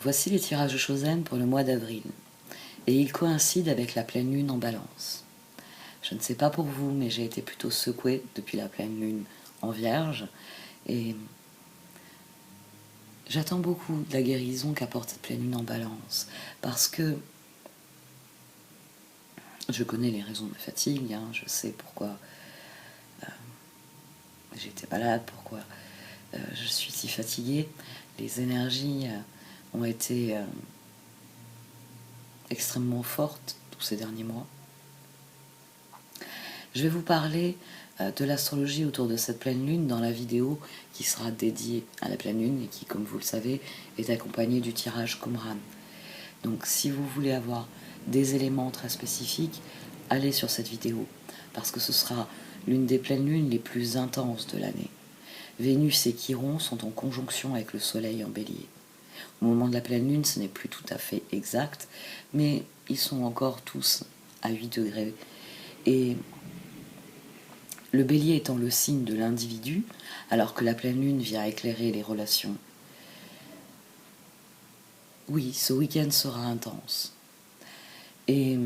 Voici les tirages de Chosen pour le mois d'avril, et ils coïncident avec la pleine lune en Balance. Je ne sais pas pour vous, mais j'ai été plutôt secouée depuis la pleine lune en Vierge, et j'attends beaucoup de la guérison qu'apporte cette pleine lune en Balance, parce que je connais les raisons de ma fatigue, je sais pourquoi j'ai été malade, pourquoi je suis si fatiguée. Les énergies ont été extrêmement fortes tous ces derniers mois. Je vais vous parler de l'astrologie autour de cette pleine lune dans la vidéo qui sera dédiée à la pleine lune et qui, comme vous le savez, est accompagnée du tirage Qumran. Donc si vous voulez avoir des éléments très spécifiques, allez sur cette vidéo, parce que ce sera l'une des pleines lunes les plus intenses de l'année. Vénus et Chiron sont en conjonction avec le Soleil en Bélier. Au moment de la pleine lune, ce n'est plus tout à fait exact, mais ils sont encore tous à 8 degrés. Et le Bélier étant le signe de l'individu, alors que la pleine lune vient éclairer les relations. Oui, ce week-end sera intense. Et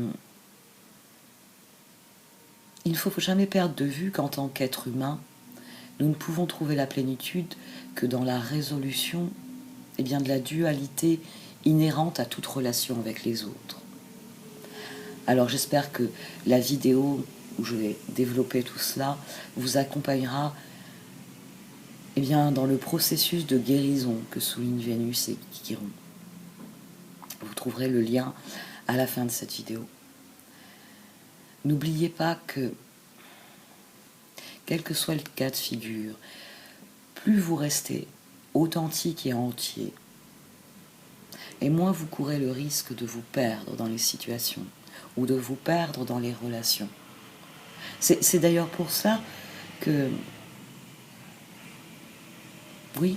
il ne faut jamais perdre de vue qu'en tant qu'être humain, nous ne pouvons trouver la plénitude que dans la résolution de la dualité inhérente à toute relation avec les autres. Alors j'espère que la vidéo où je vais développer tout cela vous accompagnera dans le processus de guérison que souligne Vénus et Chiron. Vous trouverez le lien à la fin de cette vidéo. N'oubliez pas que, quel que soit le cas de figure, plus vous restez authentique et entier, et moins vous courez le risque de vous perdre dans les situations ou de vous perdre dans les relations. C'est d'ailleurs pour ça que, oui,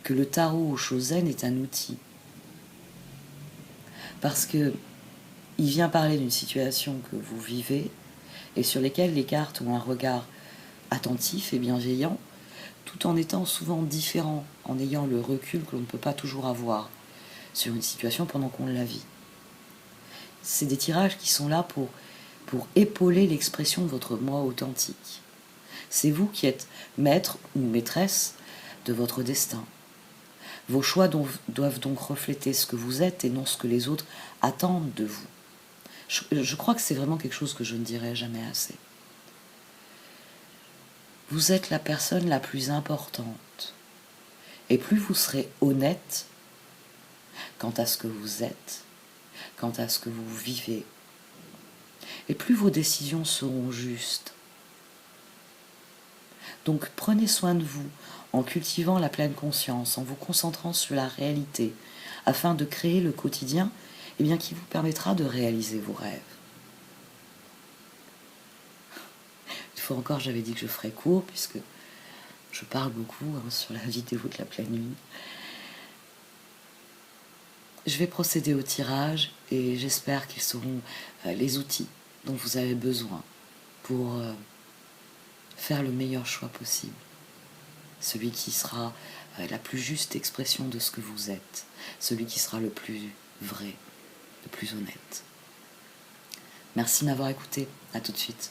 que le tarot au Chosen est un outil. Parce que il vient parler d'une situation que vous vivez et sur lesquelles les cartes ont un regard attentif et bienveillant, tout en étant souvent différent, en ayant le recul que l'on ne peut pas toujours avoir sur une situation pendant qu'on la vit. C'est des tirages qui sont là pour épauler l'expression de votre moi authentique. C'est vous qui êtes maître ou maîtresse de votre destin. Vos choix doivent donc refléter ce que vous êtes et non ce que les autres attendent de vous. Je crois que c'est vraiment quelque chose que je ne dirai jamais assez. Vous êtes la personne la plus importante. Et plus vous serez honnête quant à ce que vous êtes, quant à ce que vous vivez, et plus vos décisions seront justes. Donc prenez soin de vous en cultivant la pleine conscience, en vous concentrant sur la réalité, afin de créer le quotidien qui vous permettra de réaliser vos rêves. Une fois encore, j'avais dit que je ferais court, puisque je parle beaucoup sur la vidéo de la pleine lune. Je vais procéder au tirage et j'espère qu'ils seront les outils dont vous avez besoin pour faire le meilleur choix possible. Celui qui sera la plus juste expression de ce que vous êtes. Celui qui sera le plus vrai, le plus honnête. Merci de m'avoir écouté. À tout de suite.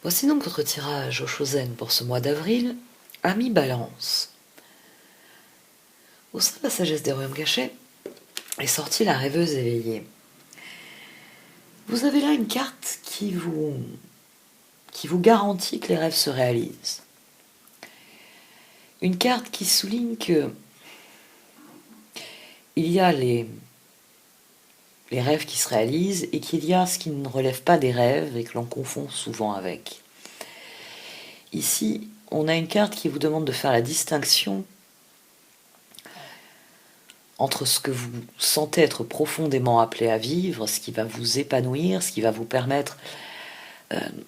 Voici donc votre tirage au Chosen pour ce mois d'avril, Ami Balance. Au sein de la sagesse des royaumes cachés est sortie la rêveuse éveillée. Vous avez là une carte qui vous garantit que les rêves se réalisent. Une carte qui souligne que il y a les rêves qui se réalisent et qu'il y a ce qui ne relève pas des rêves et que l'on confond souvent avec. Ici, on a une carte qui vous demande de faire la distinction entre ce que vous sentez être profondément appelé à vivre, ce qui va vous épanouir, ce qui va vous permettre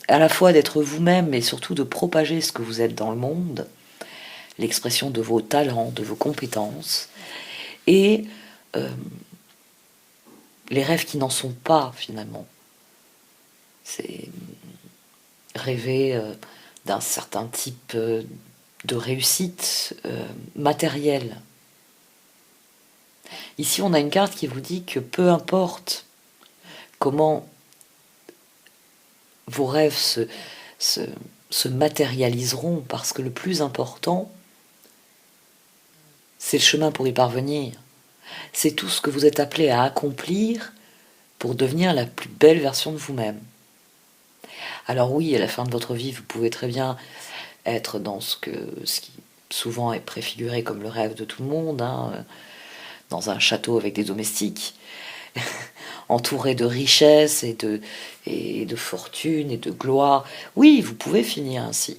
à la fois d'être vous-même, mais surtout de propager ce que vous êtes dans le monde, l'expression de vos talents, de vos compétences, et les rêves qui n'en sont pas finalement. C'est rêver d'un certain type de réussite matérielle. Ici, on a une carte qui vous dit que peu importe comment vos rêves se matérialiseront, parce que le plus important, c'est le chemin pour y parvenir. C'est tout ce que vous êtes appelé à accomplir pour devenir la plus belle version de vous-même. Alors oui, à la fin de votre vie, vous pouvez très bien être dans ce qui souvent est préfiguré comme le rêve de tout le monde, hein, dans un château avec des domestiques, entouré de richesses et de fortune et de gloire. Oui, vous pouvez finir ainsi.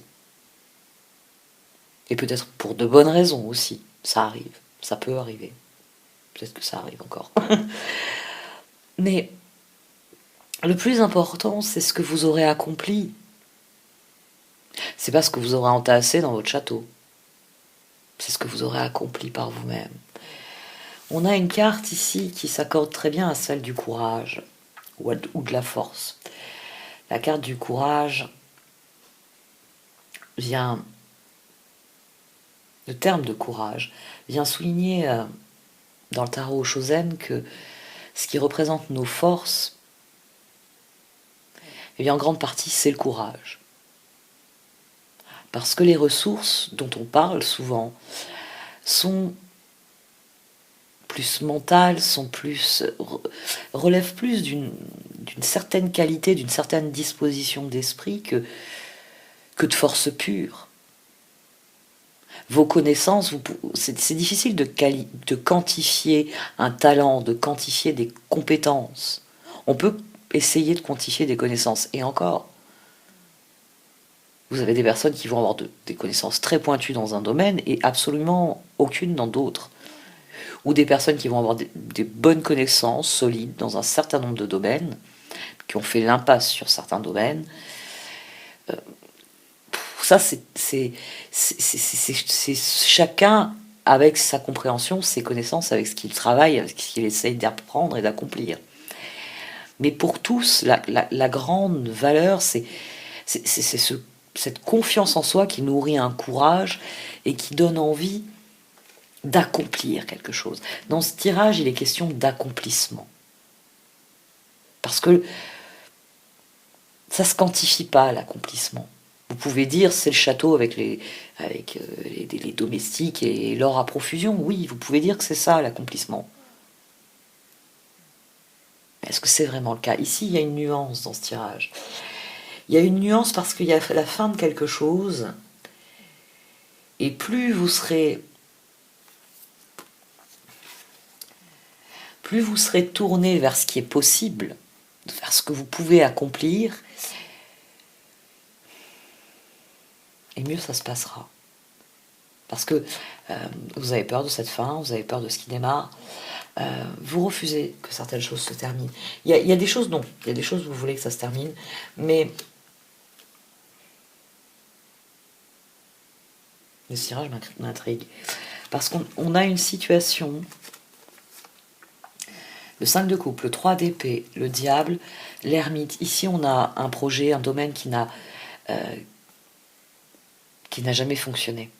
Et peut-être pour de bonnes raisons aussi. Ça arrive, ça peut arriver. Peut-être que ça arrive encore. Mais le plus important, c'est ce que vous aurez accompli. C'est pas ce que vous aurez entassé dans votre château. C'est ce que vous aurez accompli par vous-même. On a une carte ici qui s'accorde très bien à celle du courage ou de la force. La carte du courage vient, le terme de courage vient souligner dans le tarot Shosen que ce qui représente nos forces, eh bien en grande partie c'est le courage. Parce que les ressources dont on parle souvent sont plus mentales, relèvent plus d'une certaine qualité, d'une certaine disposition d'esprit que de force pure. Vos connaissances, c'est difficile de quantifier un talent, de quantifier des compétences. On peut essayer de quantifier des connaissances, et encore. Vous avez des personnes qui vont avoir des connaissances très pointues dans un domaine et absolument aucune dans d'autres. Ou des personnes qui vont avoir des bonnes connaissances solides dans un certain nombre de domaines, qui ont fait l'impasse sur certains domaines. Ça, c'est chacun avec sa compréhension, ses connaissances, avec ce qu'il travaille, avec ce qu'il essaye d'apprendre et d'accomplir. Mais pour tous, la grande valeur, c'est cette confiance en soi qui nourrit un courage et qui donne envie d'accomplir quelque chose. Dans ce tirage, il est question d'accomplissement. Parce que ça ne se quantifie pas, l'accomplissement. Vous pouvez dire c'est le château avec les domestiques et l'or à profusion. Oui, vous pouvez dire que c'est ça l'accomplissement. Mais est-ce que c'est vraiment le cas? Ici, il y a une nuance dans ce tirage. Il y a une nuance parce qu'il y a la fin de quelque chose. Et plus vous serez tourné vers ce qui est possible, vers ce que vous pouvez accomplir, et mieux ça se passera. Parce que vous avez peur de cette fin, vous avez peur de ce qui démarre, vous refusez que certaines choses se terminent. Il y a des choses, non, il y a des choses où vous voulez que ça se termine, mais le tirage m'intrigue. Parce qu'on a une situation, le 5 de coupe, le 3 d'épée, le diable, l'ermite. Ici, on a un projet, un domaine qui n'a jamais fonctionné.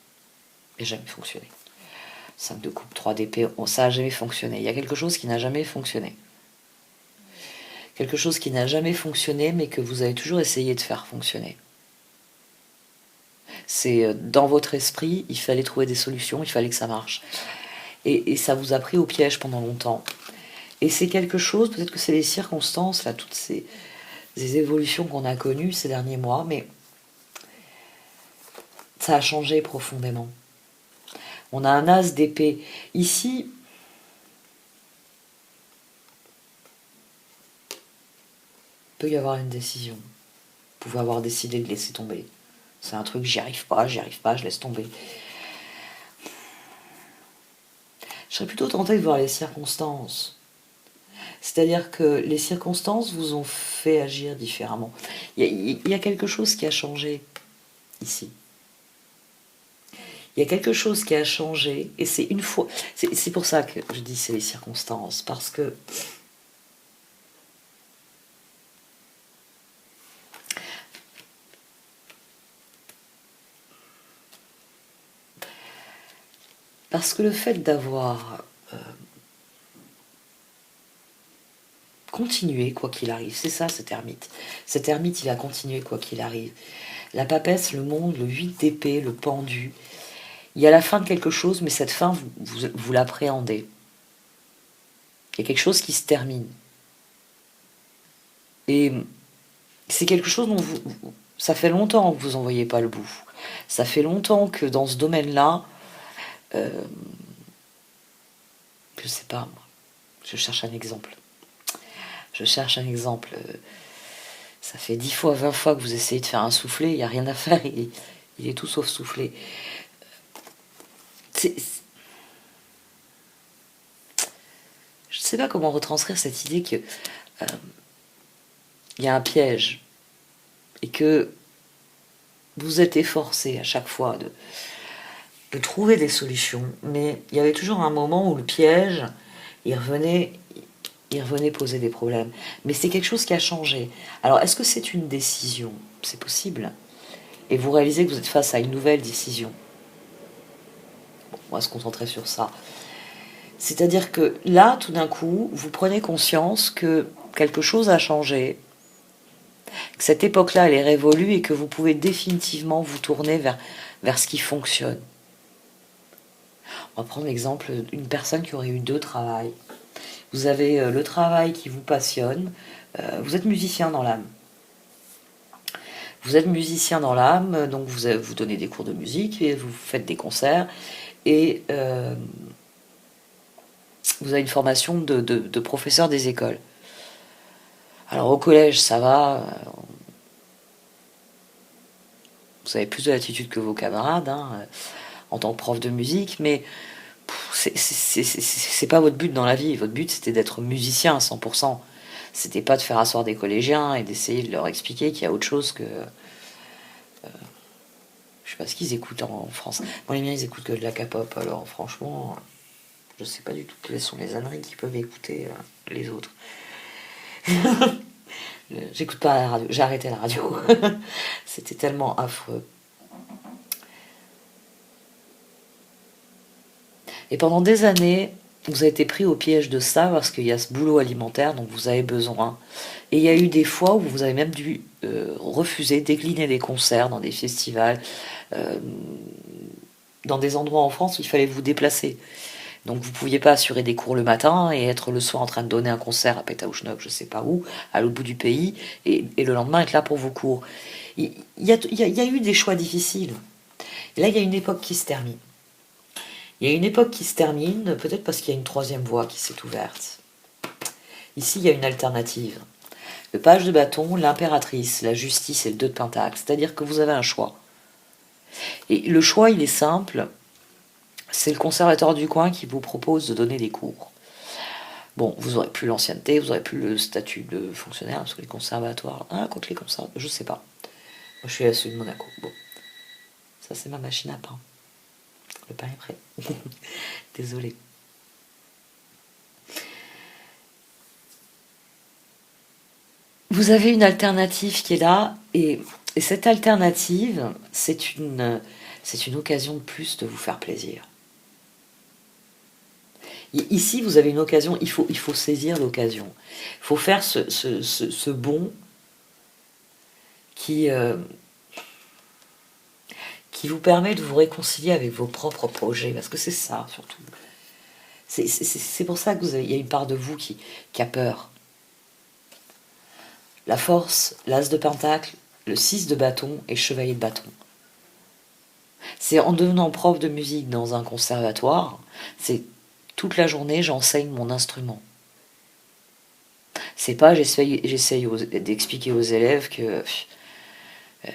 Et jamais fonctionné. 5 de coupe, 3 d'épée, ça n'a jamais fonctionné. Il y a quelque chose qui n'a jamais fonctionné. Quelque chose qui n'a jamais fonctionné, mais que vous avez toujours essayé de faire fonctionner. C'est dans votre esprit, il fallait trouver des solutions, il fallait que ça marche. Et ça vous a pris au piège pendant longtemps. Et c'est quelque chose, peut-être que c'est les circonstances, là, toutes ces évolutions qu'on a connues ces derniers mois, mais ça a changé profondément. On a un as d'épée. Ici, il peut y avoir une décision. Vous pouvez avoir décidé de laisser tomber. C'est un truc, j'y arrive pas, je laisse tomber. Je serais plutôt tentée de voir les circonstances. C'est-à-dire que les circonstances vous ont fait agir différemment. Il y a quelque chose qui a changé ici. Il y a quelque chose qui a changé, et c'est une fois... C'est pour ça que je dis c'est les circonstances, parce que Parce que le fait d'avoir continué quoi qu'il arrive, c'est ça cet ermite. Cet ermite, il a continué quoi qu'il arrive. La papesse, le monde, le 8 d'épée, le pendu. Il y a la fin de quelque chose, mais cette fin, vous l'appréhendez. Il y a quelque chose qui se termine. Et c'est quelque chose dont ça fait longtemps que vous n'en voyez pas le bout. Ça fait longtemps que dans ce domaine-là, je sais pas, moi, je cherche un exemple. Ça fait 10 fois, 20 fois que vous essayez de faire un soufflé, il n'y a rien à faire, il est tout sauf soufflé. Je ne sais pas comment retranscrire cette idée que il y a un piège et que vous êtes efforcé à chaque fois de trouver des solutions, mais il y avait toujours un moment où le piège, il revenait poser des problèmes. Mais c'est quelque chose qui a changé. Alors, est-ce que c'est une décision? C'est possible. Et vous réalisez que vous êtes face à une nouvelle décision. Bon, on va se concentrer sur ça. C'est-à-dire que là, tout d'un coup, vous prenez conscience que quelque chose a changé, que cette époque-là, elle est révolue et que vous pouvez définitivement vous tourner vers ce qui fonctionne. On va prendre l'exemple d'une personne qui aurait eu 2 travails. Vous avez le travail qui vous passionne, vous êtes musicien dans l'âme. Vous êtes musicien dans l'âme, donc vous donnez des cours de musique et vous faites des concerts et vous avez une formation de professeur des écoles. Alors au collège, ça va, vous avez plus de latitude que vos camarades en tant que prof de musique, mais c'est pas votre but dans la vie. Votre but, c'était d'être musicien à 100%. C'était pas de faire asseoir des collégiens et d'essayer de leur expliquer qu'il y a autre chose que... je sais pas ce qu'ils écoutent en France. Bon, les miens, ils écoutent que de la K-pop, alors franchement, je sais pas du tout quelles sont les âneries qu'ils peuvent écouter les autres. J'écoute pas la radio, j'ai arrêté la radio. C'était tellement affreux. Et pendant des années, vous avez été pris au piège de ça parce qu'il y a ce boulot alimentaire dont vous avez besoin. Et il y a eu des fois où vous avez même dû refuser, décliner des concerts dans des festivals, dans des endroits en France où il fallait vous déplacer. Donc vous ne pouviez pas assurer des cours le matin et être le soir en train de donner un concert à Pétaouchnok, je ne sais pas où, à l'autre bout du pays, et le lendemain être là pour vos cours. Il y a eu des choix difficiles. Et là, il y a une époque qui se termine. Il y a une époque qui se termine, peut-être parce qu'il y a une 3e voie qui s'est ouverte. Ici, il y a une alternative. Le page de bâton, l'impératrice, la justice et le 2 de pentacle. C'est-à-dire que vous avez un choix. Et le choix, il est simple. C'est le conservateur du coin qui vous propose de donner des cours. Bon, vous aurez plus l'ancienneté, vous aurez plus le statut de fonctionnaire, parce que les conservatoires... Ah, contre les conservatoires, je sais pas. Moi, je suis à celui de Monaco. Bon, ça, c'est ma machine à pain. Le pain est prêt. Désolée. Vous avez une alternative qui est là, et cette alternative, c'est une occasion de plus de vous faire plaisir. Ici, vous avez une occasion, il faut saisir l'occasion. Il faut faire ce bond qui vous permet de vous réconcilier avec vos propres projets, parce que c'est ça, surtout. C'est pour ça qu'il y a une part de vous qui a peur. La force, l'as de pentacle, le 6 de bâton et chevalier de bâton. C'est en devenant prof de musique dans un conservatoire, c'est toute la journée j'enseigne mon instrument. C'est pas j'essaye d'expliquer aux élèves que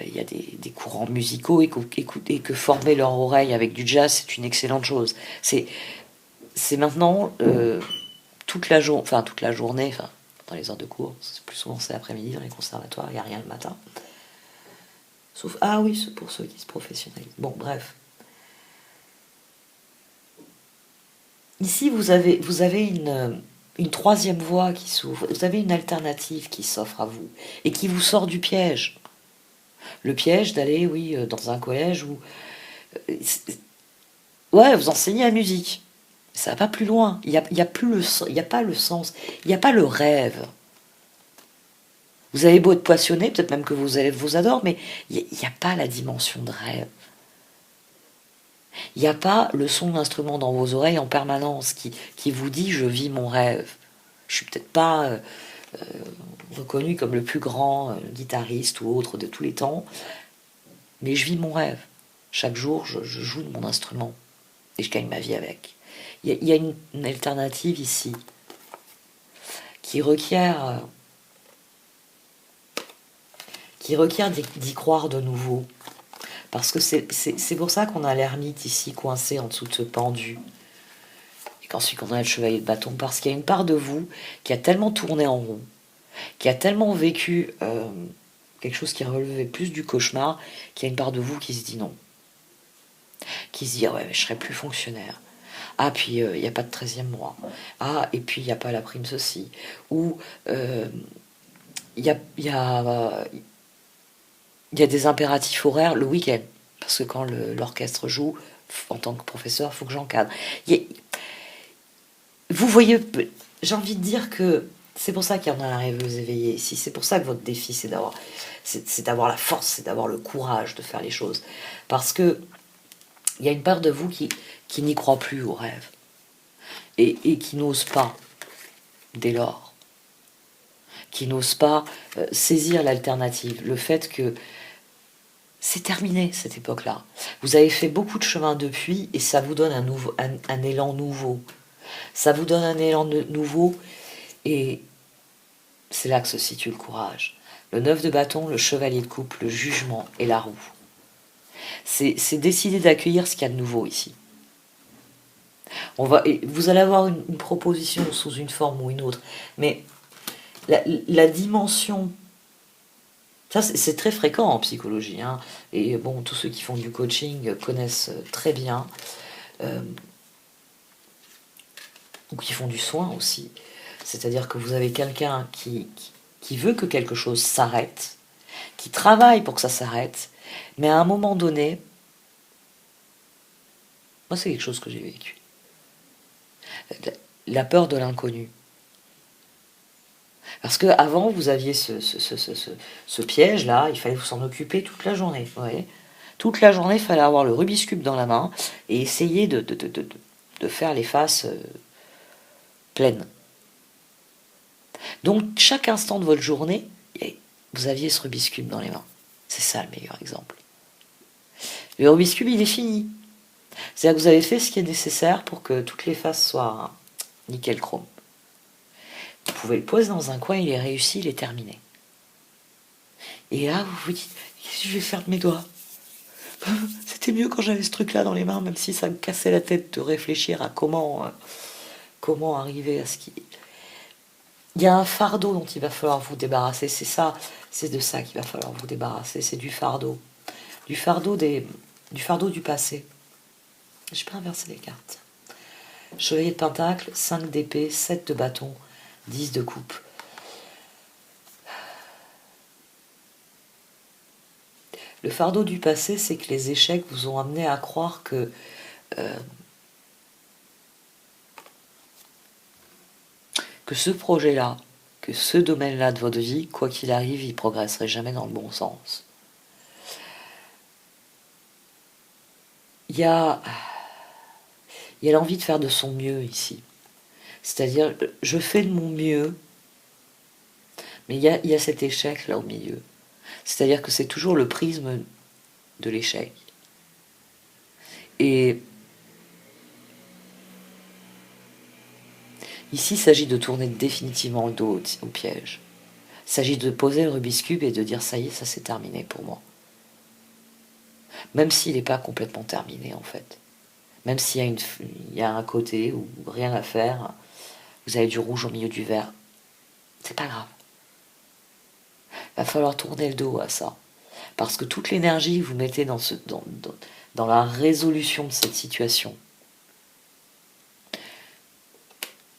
il y a des courants musicaux et que former leur oreille avec du jazz c'est une excellente chose. C'est maintenant toute la journée, dans les heures de cours, plus souvent c'est l'après-midi dans les conservatoires, il n'y a rien le matin. Sauf, ah oui, pour ceux qui se professionnalisent. Bon, bref. Ici, vous avez une 3e voie qui s'ouvre. Vous avez une alternative qui s'offre à vous et qui vous sort du piège. Le piège d'aller, oui, dans un collège où Ouais, vous enseignez la musique. Ça va pas plus loin. Il y a plus il y a pas le sens. Il n'y a pas le rêve. Vous avez beau être passionné, peut-être même que vos élèves vous adorent, mais il n'y a pas la dimension de rêve. Il n'y a pas le son d'instrument dans vos oreilles en permanence qui vous dit je vis mon rêve. Je suis peut-être pas reconnu comme le plus grand guitariste ou autre de tous les temps, mais je vis mon rêve. Chaque jour, je joue de mon instrument et je gagne ma vie avec. Il y a une alternative ici qui requiert, d'y croire de nouveau. Parce que c'est pour ça qu'on a l'ermite ici coincé en dessous de ce pendu. Et qu'ensuite on a le chevalier de bâton. Parce qu'il y a une part de vous qui a tellement tourné en rond, qui a tellement vécu quelque chose qui relevait plus du cauchemar, qu'il y a une part de vous qui se dit non. Qui se dit ouais, mais je serai plus fonctionnaire. Ah, puis il n'y a pas de 13e mois. Ah, et puis il n'y a pas la prime ceci. Ou il y a, y a, il y a des impératifs horaires le week-end. Parce que quand l'orchestre joue, en tant que professeur, il faut que j'encadre. Vous voyez, j'ai envie de dire que c'est pour ça qu'il y en a la rêveuse éveillée ici. C'est pour ça que votre défi, c'est d'avoir la force, c'est d'avoir le courage de faire les choses. Parce que il y a une part de vous qui n'y croit plus au rêve. Et qui n'ose pas, dès lors. Qui n'ose pas saisir l'alternative. Le fait que c'est terminé, cette époque-là. Vous avez fait beaucoup de chemin depuis et ça vous donne un élan nouveau. Ça vous donne un élan nouveau et c'est là que se situe le courage. Le 9 de bâton, le chevalier de coupe, le jugement et la roue. C'est décider d'accueillir ce qu'il y a de nouveau ici. Vous allez avoir une proposition sous une forme ou une autre, mais la dimension, ça c'est très fréquent en psychologie, hein, et bon, tous ceux qui font du coaching connaissent très bien, ou qui font du soin aussi. C'est-à-dire que vous avez quelqu'un qui veut que quelque chose s'arrête, qui travaille pour que ça s'arrête, mais à un moment donné, moi c'est quelque chose que j'ai vécu. La peur de l'inconnu. Parce que avant vous aviez ce piège-là, il fallait vous s'en occuper toute la journée. Vous voyez, toute la journée, il fallait avoir le Rubik's Cube dans la main et essayer de faire les faces pleines. Donc, chaque instant de votre journée, vous aviez ce Rubik's Cube dans les mains. C'est ça le meilleur exemple. Le Rubik's Cube, il est fini. C'est-à-dire que vous avez fait ce qui est nécessaire pour que toutes les faces soient nickel chrome. Vous pouvez le poser dans un coin, il est réussi, il est terminé. Et là, vous vous dites, qu'est-ce que je vais faire de mes doigts? C'était mieux quand j'avais ce truc-là dans les mains, même si ça me cassait la tête de réfléchir à comment arriver à ce qui... Il y a un fardeau dont il va falloir vous débarrasser, c'est ça, c'est de ça qu'il va falloir vous débarrasser, c'est du fardeau. Du fardeau du passé. Je peux inverser les cartes. Chevalier de pentacle, 5 d'épée, 7 de bâton, 10 de coupe. Le fardeau du passé, c'est que les échecs vous ont amené à croire que ce projet-là, que ce domaine-là de votre vie, quoi qu'il arrive, il progresserait jamais dans le bon sens. Il y a l'envie de faire de son mieux ici. C'est-à-dire, je fais de mon mieux, mais il y a cet échec là au milieu. C'est-à-dire que c'est toujours le prisme de l'échec. Et ici, il s'agit de tourner définitivement le dos au piège. Il s'agit de poser le Rubik's Cube et de dire ça y est, ça c'est terminé pour moi. Même s'il n'est pas complètement terminé en fait. Même s'il y a un côté où rien à faire, vous avez du rouge au milieu du vert, c'est pas grave. Il va falloir tourner le dos à ça. Parce que toute l'énergie que vous mettez dans la résolution de cette situation,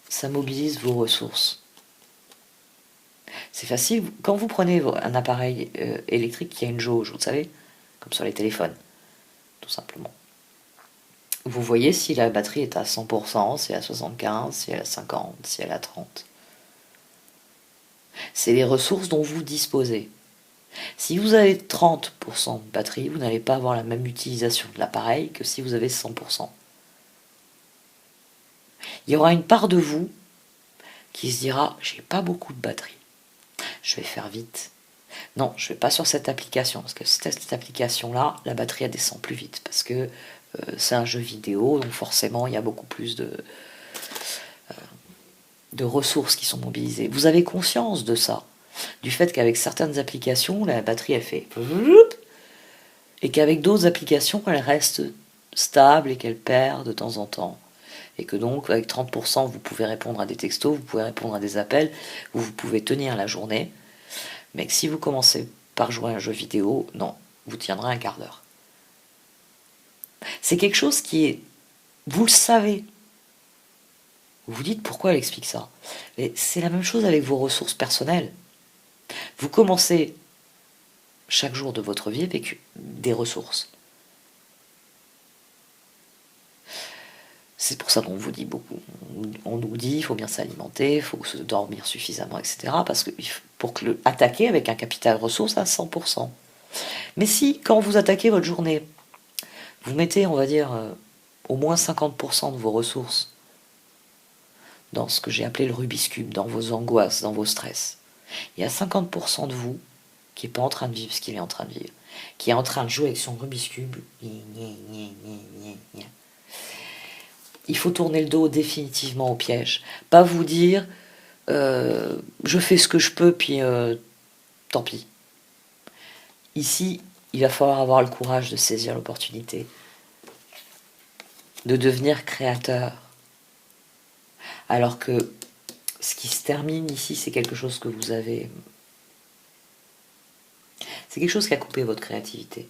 ça mobilise vos ressources. C'est facile, quand vous prenez un appareil électrique qui a une jauge, vous savez, comme sur les téléphones, tout simplement. vous voyez si la batterie est à 100%, si elle est à 75, si elle est à 50, si elle est à 30. C'est les ressources dont vous disposez. Si vous avez 30% de batterie, vous n'allez pas avoir la même utilisation de l'appareil que si vous avez 100%. Il y aura une part de vous qui se dira « j'ai pas beaucoup de batterie, je vais faire vite ». Non, je ne vais pas sur cette application, parce que cette application-là, la batterie elle descend plus vite, parce que c'est un jeu vidéo, donc forcément il y a beaucoup plus de ressources qui sont mobilisées. Vous avez conscience de ça, du fait qu'avec certaines applications, la batterie elle fait et qu'avec d'autres applications, elle reste stable et qu'elle perd de temps en temps. Et que donc, avec 30%, vous pouvez répondre à des textos, vous pouvez répondre à des appels, vous pouvez tenir la journée. Mais que si vous commencez par jouer à un jeu vidéo, non, vous tiendrez un quart d'heure. C'est quelque chose qui est... Vous le savez. Vous vous dites pourquoi elle explique ça. Mais c'est la même chose avec vos ressources personnelles. Vous commencez chaque jour de votre vie avec des ressources. C'est pour ça qu'on vous dit beaucoup. On nous dit il faut bien s'alimenter, il faut se dormir suffisamment, etc. Parce que pour attaquer avec un capital ressources à 100%. Mais si, quand vous attaquez votre journée, vous mettez, on va dire, au moins 50% de vos ressources dans ce que j'ai appelé le Rubik's Cube, dans vos angoisses, dans vos stress, il y a 50% de vous qui n'est pas en train de vivre ce qu'il est en train de vivre, qui est en train de jouer avec son Rubik's Cube. Il faut tourner le dos définitivement au piège. Pas vous dire je fais ce que je peux, puis tant pis. Ici, il va falloir avoir le courage de saisir l'opportunité, de devenir créateur. Alors que ce qui se termine ici, c'est quelque chose que vous avez... C'est quelque chose qui a coupé votre créativité.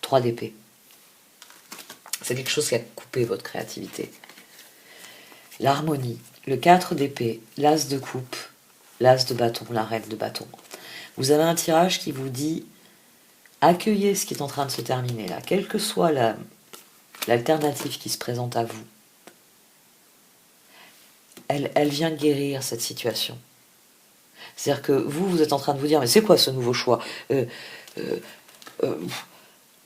3 d'épée. C'est quelque chose qui a coupé votre créativité. L'harmonie, le 4 d'épée, l'as de coupe, l'as de bâton, la reine de bâton. Vous avez un tirage qui vous dit accueillez ce qui est en train de se terminer là, quelle que soit l'alternative qui se présente à vous. Elle vient guérir cette situation. C'est-à-dire que vous êtes en train de vous dire mais c'est quoi ce nouveau choix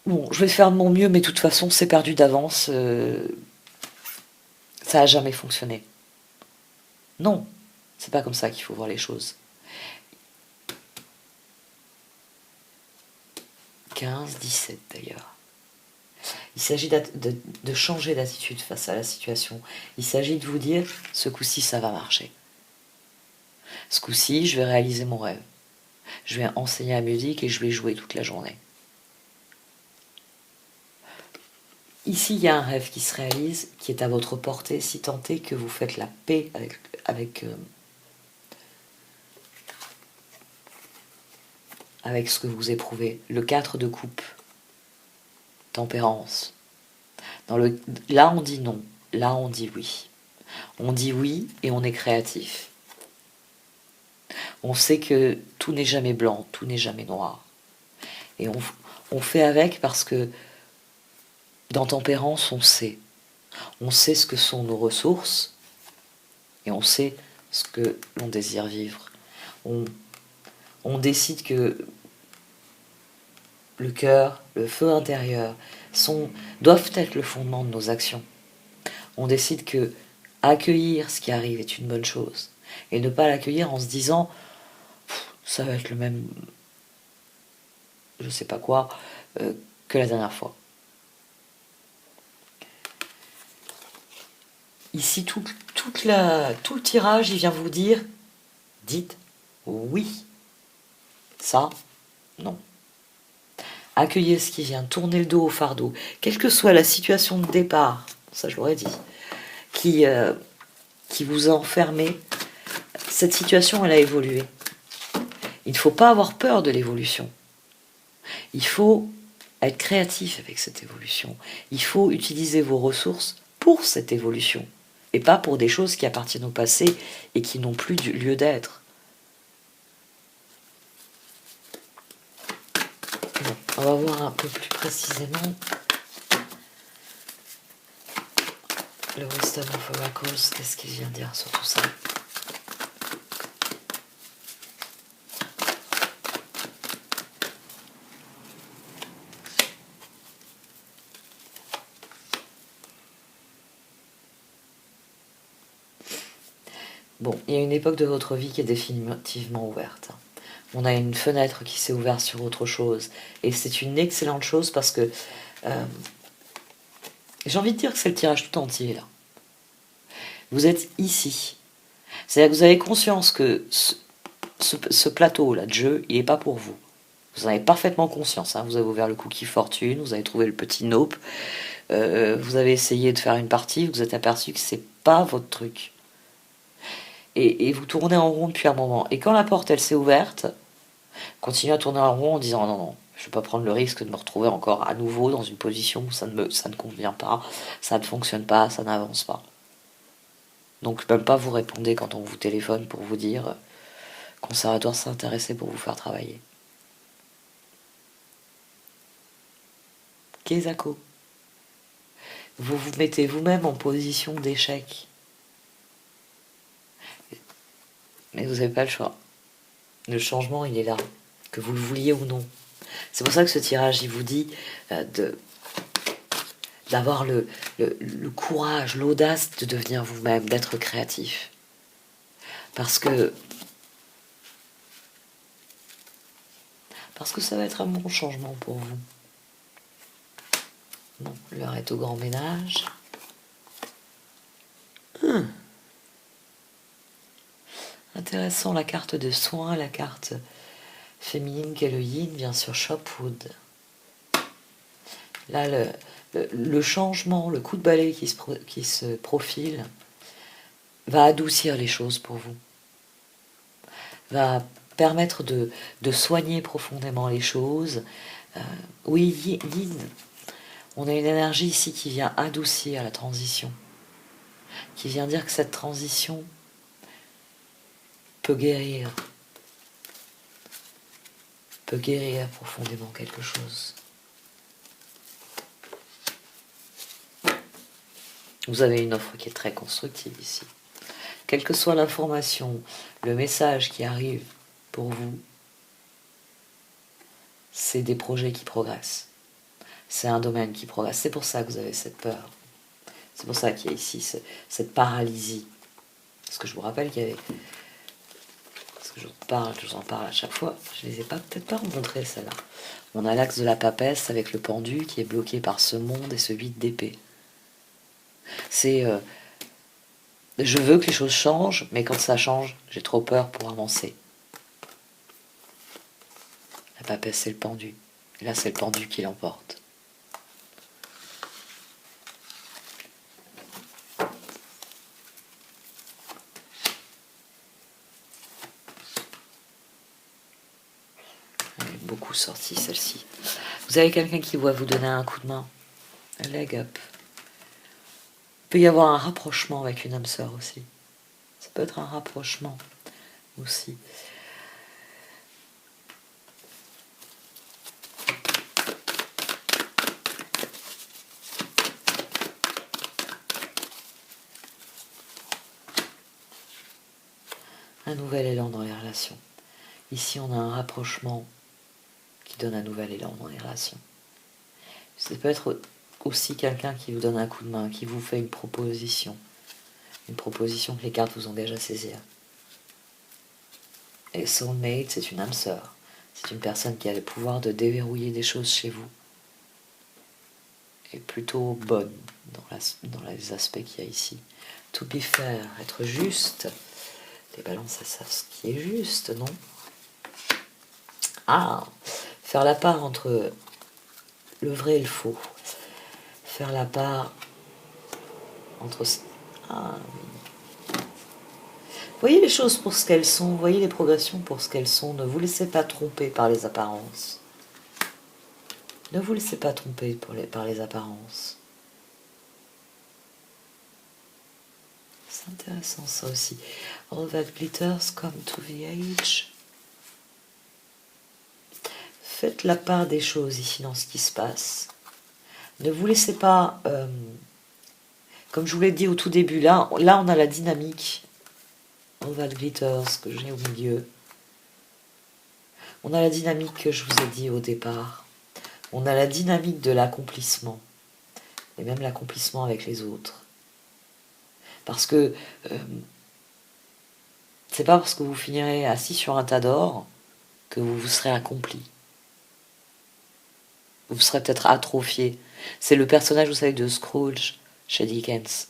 bon, je vais faire de mon mieux, mais de toute façon, c'est perdu d'avance. Ça n'a jamais fonctionné. Non, c'est pas comme ça qu'il faut voir les choses. 15, 17 d'ailleurs. Il s'agit de changer d'attitude face à la situation. Il s'agit de vous dire, ce coup-ci, ça va marcher. Ce coup-ci, je vais réaliser mon rêve. Je vais enseigner la musique et je vais jouer toute la journée. Ici, il y a un rêve qui se réalise, qui est à votre portée, si tant est que vous faites la paix avec ce que vous éprouvez. Le 4 de coupe, tempérance. Là, on dit non, là, on dit oui. On dit oui et on est créatif. On sait que tout n'est jamais blanc, tout n'est jamais noir. Et on fait avec parce que dans tempérance, on sait. On sait ce que sont nos ressources et on sait ce que l'on désire vivre. On décide que le cœur, le feu intérieur doivent être le fondement de nos actions. On décide que accueillir ce qui arrive est une bonne chose et ne pas l'accueillir en se disant ça va être le même je sais pas quoi que la dernière fois. Ici, tout le tirage, il vient vous dire dites oui. Ça, non. Accueillez ce qui vient, tournez le dos au fardeau, quelle que soit la situation de départ, ça je l'aurais dit, qui vous a enfermé. Cette situation, elle a évolué. Il ne faut pas avoir peur de l'évolution. Il faut être créatif avec cette évolution. Il faut utiliser vos ressources pour cette évolution et pas pour des choses qui appartiennent au passé et qui n'ont plus lieu d'être. Bon, on va voir un peu plus précisément. Le Wisdom of Oracles, qu'est-ce qu'il vient dire sur tout ça? Bon, il y a une époque de votre vie qui est définitivement ouverte. On a une fenêtre qui s'est ouverte sur autre chose. Et c'est une excellente chose parce que j'ai envie de dire que c'est le tirage tout entier, là. Vous êtes ici. C'est-à-dire que vous avez conscience que ce plateau-là de jeu, il n'est pas pour vous. Vous en avez parfaitement conscience. Hein. Vous avez ouvert le cookie fortune, vous avez trouvé le petit nope, vous avez essayé de faire une partie, vous êtes aperçu que c'est pas votre truc. Et vous tournez en rond depuis un moment. Et quand la porte, elle s'est ouverte, continuez à tourner en rond en disant non, non, je ne vais pas prendre le risque de me retrouver encore à nouveau dans une position où ça ne convient pas, ça ne fonctionne pas, ça n'avance pas. Donc même pas vous répondez quand on vous téléphone pour vous dire conservatoire s'est intéressé pour vous faire travailler. Kezako. Vous vous mettez vous-même en position d'échec. Mais vous n'avez pas le choix. Le changement, il est là, que vous le vouliez ou non. C'est pour ça que ce tirage, il vous dit d'avoir le courage, l'audace de devenir vous-même, d'être créatif. Parce que ça va être un bon changement pour vous. Bon, l'heure est au grand ménage. Intéressant, la carte de soin, la carte féminine qu'est le yin, bien sûr, Shopwood. Là, le changement, le coup de balai qui se profile va adoucir les choses pour vous. Va permettre de soigner profondément les choses. Oui, yin, on a une énergie ici qui vient adoucir la transition, qui vient dire que cette transition peut guérir profondément quelque chose. Vous avez une offre qui est très constructive ici. Quelle que soit l'information, le message qui arrive pour vous, c'est des projets qui progressent. C'est un domaine qui progresse. C'est pour ça que vous avez cette peur. C'est pour ça qu'il y a ici cette paralysie. Parce que je vous rappelle qu'il y avait... Parce que je vous en parle à chaque fois. Je ne les ai peut-être pas rencontrées, celles-là. On a l'axe de la papesse avec le pendu qui est bloqué par ce monde et ce 8 d'épée. C'est... je veux que les choses changent, mais quand ça change, j'ai trop peur pour avancer. La papesse, c'est le pendu. Et là, c'est le pendu qui l'emporte. Elle est beaucoup sortie, celle-ci. Vous avez quelqu'un qui doit vous donner un coup de main. Un leg up. Il peut y avoir un rapprochement avec une âme sœur aussi. Ça peut être un rapprochement aussi. Un nouvel élan dans les relations. Ici, on a un rapprochement qui donne un nouvel élan dans les relations. Ça peut être aussi quelqu'un qui vous donne un coup de main, qui vous fait une proposition que les cartes vous engagent à saisir. Et soulmate, c'est une âme sœur. C'est une personne qui a le pouvoir de déverrouiller des choses chez vous. Et plutôt bonne dans les aspects qu'il y a ici. To be fair, être juste. Les balances, elles savent ce qui est juste, non? Ah, faire la part entre le vrai et le faux. Faire la part entre... Ah, oui. Voyez les choses pour ce qu'elles sont, voyez les progressions pour ce qu'elles sont. Ne vous laissez pas tromper par les apparences. Ne vous laissez pas tromper par les apparences. C'est intéressant ça aussi. All that glitters come to the age. Faites la part des choses ici dans ce qui se passe. Ne vous laissez pas comme je vous l'ai dit au tout début, là on a la dynamique. Oval Glitters que j'ai au milieu. On a la dynamique que je vous ai dit au départ. On a la dynamique de l'accomplissement. Et même l'accomplissement avec les autres. Parce que c'est pas parce que vous finirez assis sur un tas d'or que vous vous serez accompli. Vous serez peut-être atrophié. C'est le personnage, vous savez, de Scrooge chez Dickens.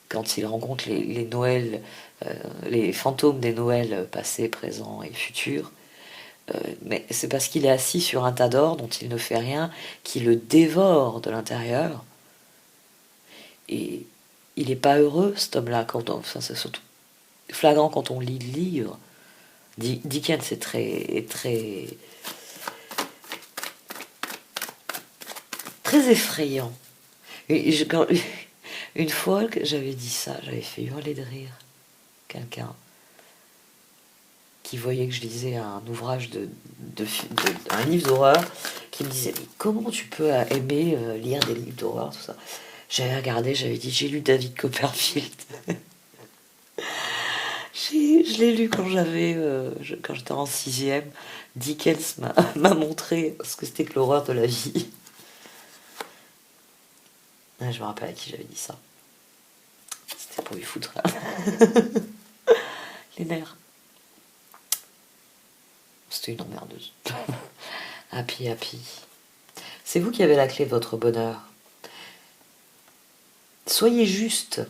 Quand il rencontre les Noëls, les fantômes des Noëls passés, présents et futurs, mais c'est parce qu'il est assis sur un tas d'or dont il ne fait rien, qu'il le dévore de l'intérieur. Et il n'est pas heureux, cet homme-là, enfin, c'est surtout flagrant quand on lit le livre. Dickens est très effrayant. Et une fois que j'avais dit ça, j'avais fait hurler de rire quelqu'un qui voyait que je lisais un ouvrage un livre d'horreur, qui me disait mais comment tu peux aimer lire des livres d'horreur, tout ça. J'avais regardé, j'avais dit j'ai lu David Copperfield. Je l'ai lu quand j'étais en 6e. Dickens m'a montré ce que c'était que l'horreur de la vie. Je me rappelle à qui j'avais dit ça. C'était pour lui foutre les nerfs. C'était une emmerdeuse. Happy. C'est vous qui avez la clé de votre bonheur. Soyez juste.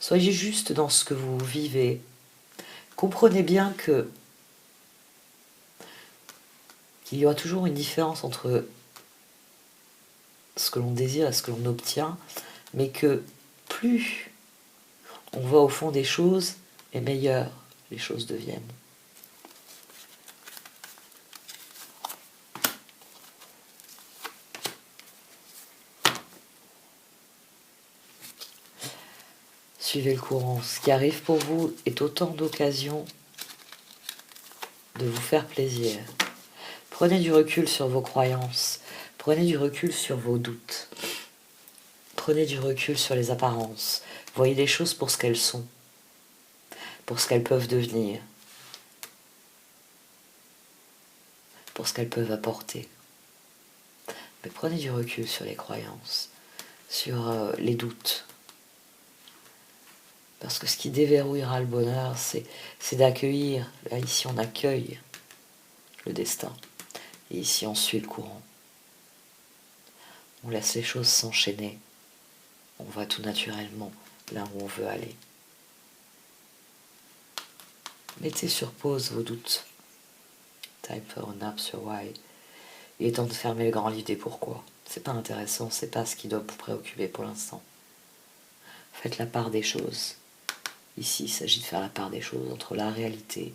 Soyez juste dans ce que vous vivez. Comprenez bien qu'il y aura toujours une différence entre ce que l'on désire et ce que l'on obtient, mais que plus on va au fond des choses, et meilleures les choses deviennent. Suivez le courant. Ce qui arrive pour vous est autant d'occasions de vous faire plaisir. Prenez du recul sur vos croyances. Prenez du recul sur vos doutes. Prenez du recul sur les apparences. Voyez les choses pour ce qu'elles sont, pour ce qu'elles peuvent devenir, pour ce qu'elles peuvent apporter. Mais prenez du recul sur les croyances, sur les doutes. Parce que ce qui déverrouillera le bonheur, c'est d'accueillir. Là, ici, on accueille le destin. Et ici, on suit le courant. On laisse les choses s'enchaîner. On va tout naturellement là où on veut aller. Mettez sur pause vos doutes. Time for a nap sur why. Il est temps de fermer le grand livre des pourquoi. C'est pas intéressant, c'est pas ce qui doit vous préoccuper pour l'instant. Faites la part des choses. Ici, il s'agit de faire la part des choses entre la réalité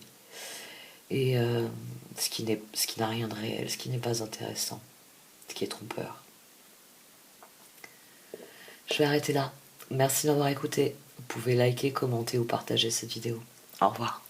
et ce qui n'a rien de réel, ce qui n'est pas intéressant, ce qui est trompeur. Je vais arrêter là. Merci d'avoir écouté. Vous pouvez liker, commenter ou partager cette vidéo. Au revoir.